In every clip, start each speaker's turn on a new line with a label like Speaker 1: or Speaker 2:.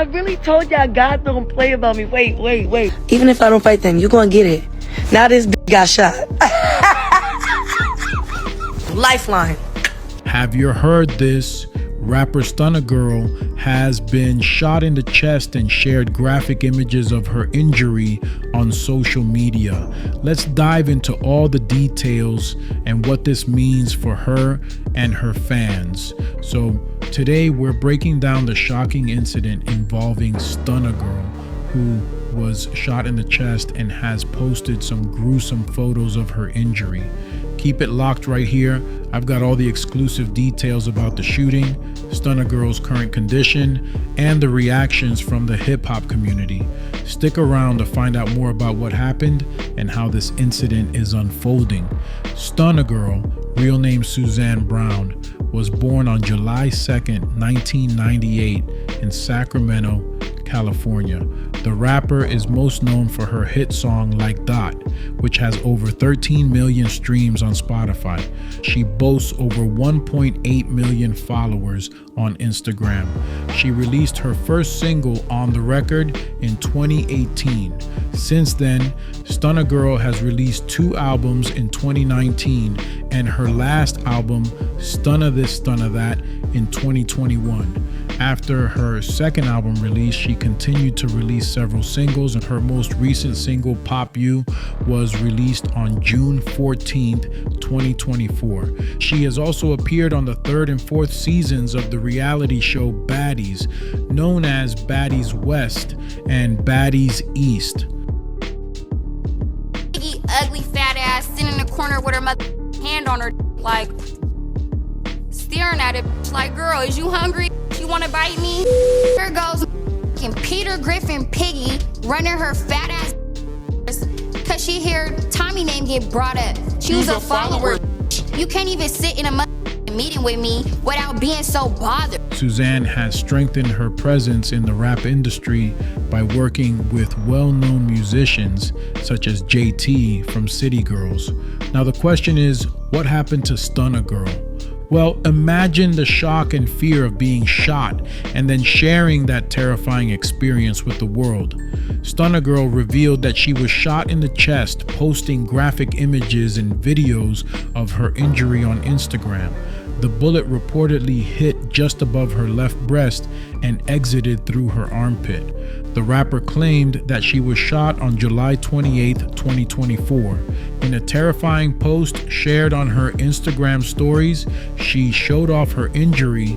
Speaker 1: I really told y'all God don't play about me. Wait.
Speaker 2: Even if I don't fight them, you gonna get it. Now this got shot. Lifeline.
Speaker 3: Have you heard this? Rapper Stunna Girl has been shot in the chest and shared graphic images of her injury on social media. Let's dive into all the details and what this means for her and her fans. So today we're breaking down the shocking incident involving Stunna Girl, who was shot in the chest and has posted some gruesome photos of her injury. Keep it locked right here. I've got all the exclusive details about the shooting, Stunna Girl's current condition, and the reactions from the hip-hop community. Stick around to find out more about what happened and how this incident is unfolding. Stunna Girl, real name Suzanne Brown, was born on July 2nd, 1998 in Sacramento, California. The rapper is most known for her hit song Like Dot, which has over 13 million streams on Spotify. She boasts over 1.8 million followers on Instagram. She released her first single, On the Record, in 2018. Since then, Stunna Girl has released 2 albums in 2019 and her last album, Stunna This, Stunna That, in 2021. After her second album release, she continued to release several singles, and her most recent single, Pop You, was released on June 14th, 2024. She has also appeared on the 3rd and 4th seasons of the reality show Baddies, known as Baddies West and Baddies East.
Speaker 4: Ugly fat ass sitting in the corner with her mother hand on her, like staring at it, like, girl, is you hungry? You wanna bite me? Here goes Peter Griffin Piggy running her fat ass cause she heard Tommy name get brought up. She was a follower. You can't even sit in a meeting with me without being so bothered.
Speaker 3: Suzanne has strengthened her presence in the rap industry by working with well-known musicians such as JT from City Girls. Now the question is, what happened to Stunna Girl? Well, imagine the shock and fear of being shot and then sharing that terrifying experience with the world. Stunna Girl revealed that she was shot in the chest, posting graphic images and videos of her injury on Instagram. The bullet reportedly hit just above her left breast and exited through her armpit. The rapper claimed that she was shot on July 28, 2024. In a terrifying post shared on her Instagram stories, she showed off her injury,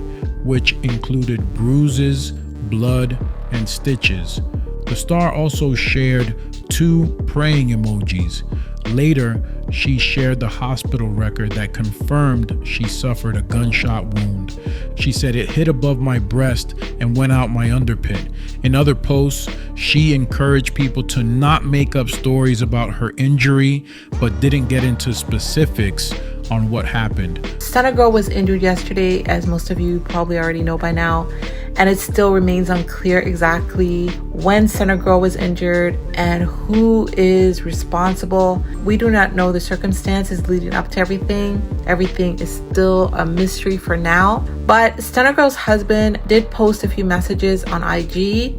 Speaker 3: which included bruises, blood, and stitches. The star also shared 2 praying emojis. Later, she shared the hospital record that confirmed she suffered a gunshot wound. She said, "It hit above my breast and went out my underpit." In other posts, she encouraged people to not make up stories about her injury, but didn't get into specifics on what happened.
Speaker 5: Stunna Girl was injured yesterday, as most of you probably already know by now, and it still remains unclear exactly when Stunna Girl was injured and who is responsible. We do not know the circumstances leading up to everything. Everything is still a mystery for now. But Stunna Girl's husband did post a few messages on IG,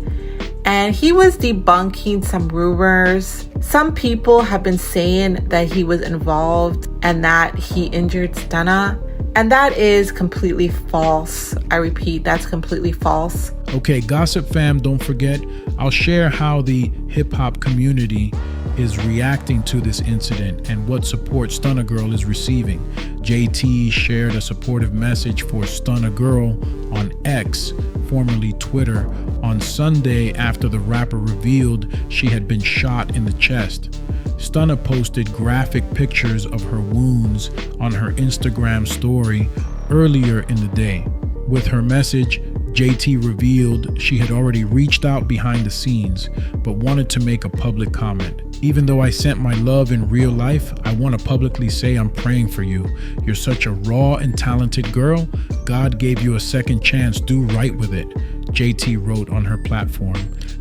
Speaker 5: and he was debunking some rumors. Some people have been saying that he was involved and that he injured Stunna, and that is completely false. I repeat, that's completely false.
Speaker 3: Okay, Gossip Fam, don't forget, I'll share how the hip-hop community is reacting to this incident and what support Stunna Girl is receiving. JT shared a supportive message for Stunna Girl on X, formerly Twitter, on Sunday after the rapper revealed she had been shot in the chest. Stunna posted graphic pictures of her wounds on her Instagram story earlier in the day. With her message, JT revealed she had already reached out behind the scenes, but wanted to make a public comment. "Even though I sent my love in real life, I want to publicly say I'm praying for you. You're such a raw and talented girl. God gave you a second chance. Do right with it," JT wrote on her platform.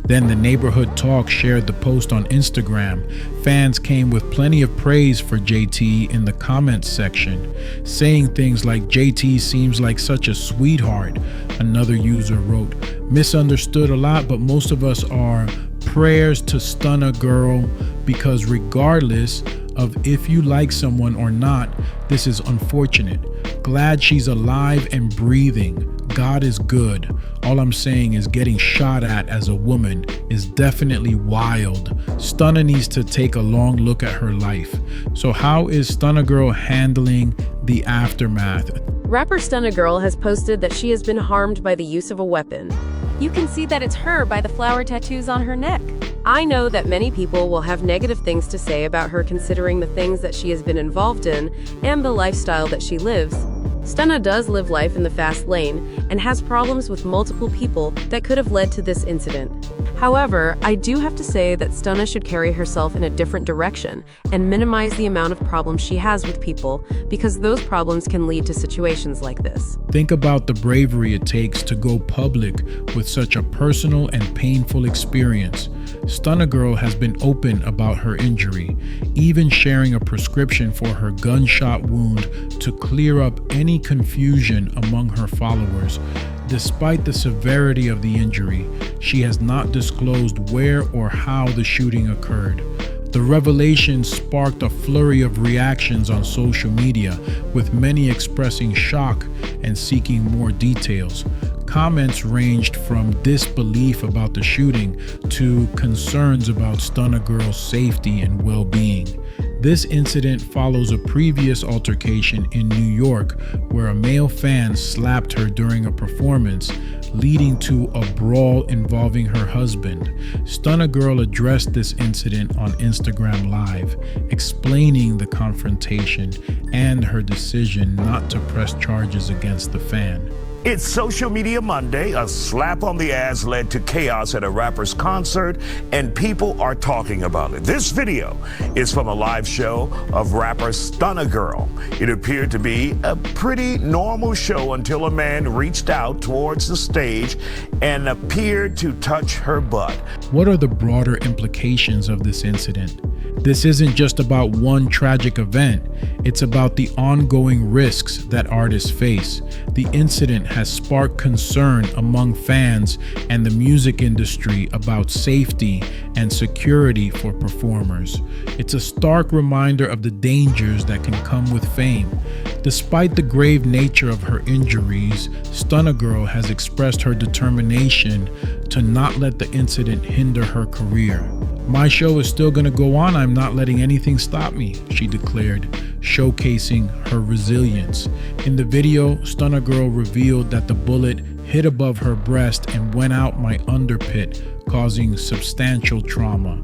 Speaker 3: Then the Neighborhood Talk shared the post on Instagram. Fans came with plenty of praise for JT in the comments section, saying things like, "JT seems like such a sweetheart." Another user wrote, misunderstood a lot, but most of us are. Prayers to Stunna Girl, because regardless of if you like someone or not, this is unfortunate. Glad she's alive and breathing. God is good. All I'm saying is getting shot at as a woman is definitely wild. Stunna needs to take a long look at her life. So how is Stunna Girl handling the aftermath?
Speaker 6: Rapper Stunna Girl has posted that she has been harmed by the use of a weapon. You can see that it's her by the flower tattoos on her neck. I know that many people will have negative things to say about her considering the things that she has been involved in and the lifestyle that she lives. Stunna does live life in the fast lane and has problems with multiple people that could have led to this incident. However, I do have to say that Stunna should carry herself in a different direction and minimize the amount of problems she has with people, because those problems can lead to situations like this.
Speaker 3: Think about the bravery it takes to go public with such a personal and painful experience. Stunna Girl has been open about her injury, even sharing a prescription for her gunshot wound to clear up any confusion among her followers. Despite the severity of the injury, she has not disclosed where or how the shooting occurred. The revelation sparked a flurry of reactions on social media, with many expressing shock and seeking more details. Comments ranged from disbelief about the shooting to concerns about Stunna Girl's safety and well-being. This incident follows a previous altercation in New York where a male fan slapped her during a performance, leading to a brawl involving her husband. Stunna Girl addressed this incident on Instagram Live, explaining the confrontation and her decision not to press charges against the fan.
Speaker 7: It's Social Media Monday. A slap on the ass led to chaos at a rapper's concert, and people are talking about it. This video is from a live show of rapper Stunna Girl. It appeared to be a pretty normal show until a man reached out towards the stage and appeared to touch her butt.
Speaker 3: What are the broader implications of this incident? This isn't just about one tragic event. It's about the ongoing risks that artists face. The incident has sparked concern among fans and the music industry about safety and security for performers. It's a stark reminder of the dangers that can come with fame. Despite the grave nature of her injuries, Stunna Girl has expressed her determination to not let the incident hinder her career. "My show is still gonna go on. I'm not letting anything stop me," she declared, showcasing her resilience. In the video, Stunna Girl revealed that the bullet hit above her breast and went out my underpit, causing substantial trauma.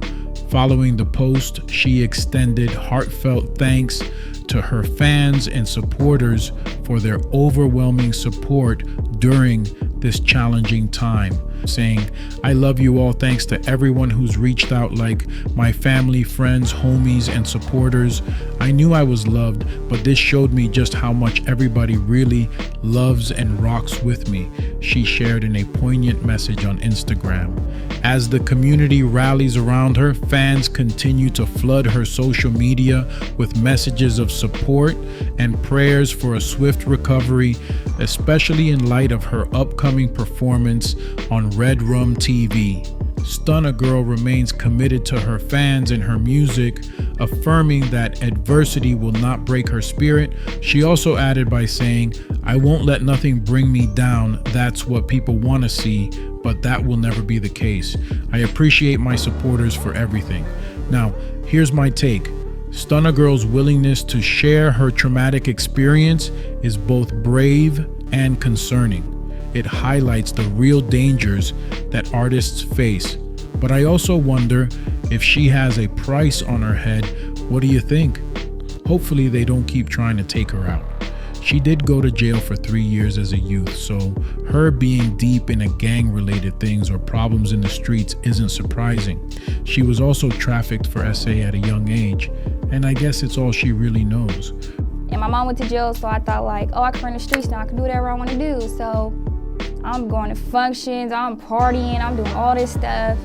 Speaker 3: Following the post, she extended heartfelt thanks to her fans and supporters for their overwhelming support during this challenging time, saying, "I love you all. Thanks to everyone who's reached out, like my family, friends, homies, and supporters. I knew I was loved, but this showed me just how much everybody really loves and rocks with me," she shared in a poignant message on Instagram. As the community rallies around her, fans continue to flood her social media with messages of support and prayers for a swift recovery, especially in light of her upcoming performance on Red Rum TV. Stunna Girl remains committed to her fans and her music, affirming that adversity will not break her spirit. She also added by saying, "I won't let nothing bring me down. That's what people want to see, but that will never be the case. I appreciate my supporters for everything." Now, here's my take. Stunna Girl's willingness to share her traumatic experience is both brave and concerning. It highlights the real dangers that artists face. But I also wonder if she has a price on her head. What do you think? Hopefully they don't keep trying to take her out. She did go to jail for 3 years as a youth, so her being deep in gang-related things or problems in the streets isn't surprising. She was also trafficked for SA at a young age, and I guess it's all she really knows.
Speaker 4: And my mom went to jail, so I thought like, oh, I can run the streets now, I can do whatever I want to do. So I'm going to functions, I'm partying, I'm doing all this stuff.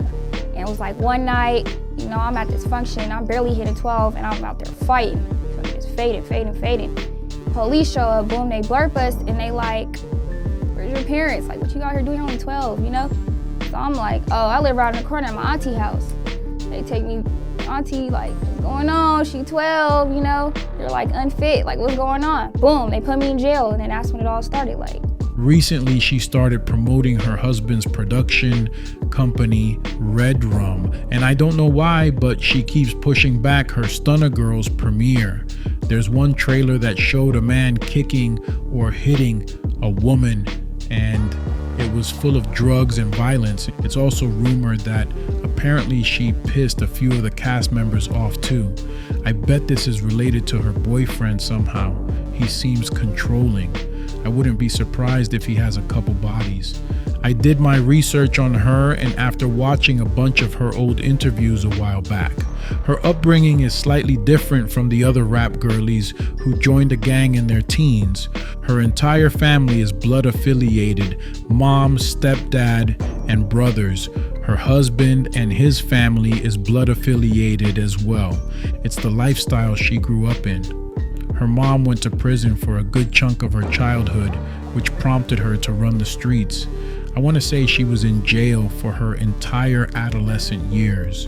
Speaker 4: And it was like one night, you know, I'm at this function, I'm barely hitting 12, and I'm out there fighting. So it's fading. Police show up, boom, they blurp us, and they like, "Where's your parents, like, what you out here doing? You're only 12, you know? So I'm like, oh, I live right in the corner at my auntie house. They take me, auntie, like, what's going on? She 12, you know? You're like unfit, like, what's going on? Boom, they put me in jail, and then that's when it all started, like.
Speaker 3: Recently, she started promoting her husband's production company, Red Rum. And I don't know why, but she keeps pushing back her Stunna Girl's premiere. There's one trailer that showed a man kicking or hitting a woman, and it was full of drugs and violence. It's also rumored that apparently she pissed a few of the cast members off too. I bet this is related to her boyfriend somehow. He seems controlling. I wouldn't be surprised if he has a couple bodies. I did my research on her, and after watching a bunch of her old interviews a while back, her upbringing is slightly different from the other rap girlies who joined a gang in their teens. Her entire family is blood affiliated, mom, stepdad, and brothers. Her husband and his family is blood affiliated as well. It's the lifestyle she grew up in. Her mom went to prison for a good chunk of her childhood, which prompted her to run the streets. I want to say she was in jail for her entire adolescent years.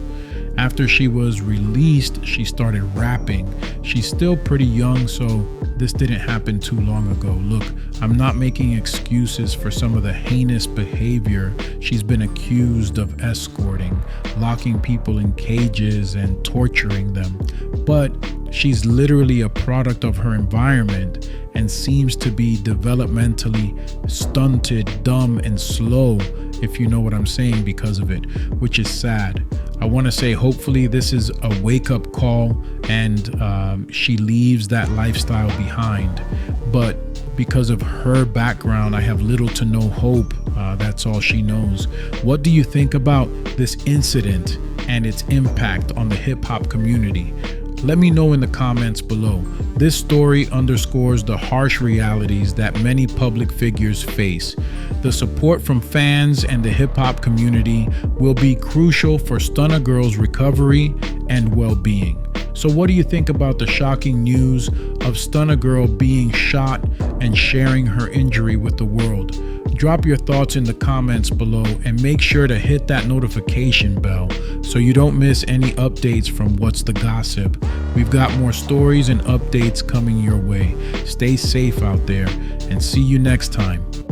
Speaker 3: After she was released, she started rapping. She's still pretty young, so this didn't happen too long ago. Look, I'm not making excuses for some of the heinous behavior she's been accused of escorting, locking people in cages and torturing them. But she's literally a product of her environment and seems to be developmentally stunted, dumb, and slow, if you know what I'm saying, because of it, which is sad. I want to say hopefully this is a wake-up call and she leaves that lifestyle behind. But because of her background, I have little to no hope. That's all she knows. What do you think about this incident and its impact on the hip-hop community? Let me know in the comments below. This story underscores the harsh realities that many public figures face. The support from fans and the hip-hop community will be crucial for Stunna Girl's recovery and well-being. So what do you think about the shocking news of Stunna Girl being shot and sharing her injury with the world? Drop your thoughts in the comments below and make sure to hit that notification bell so you don't miss any updates from What's the Gossip. We've got more stories and updates coming your way. Stay safe out there and see you next time.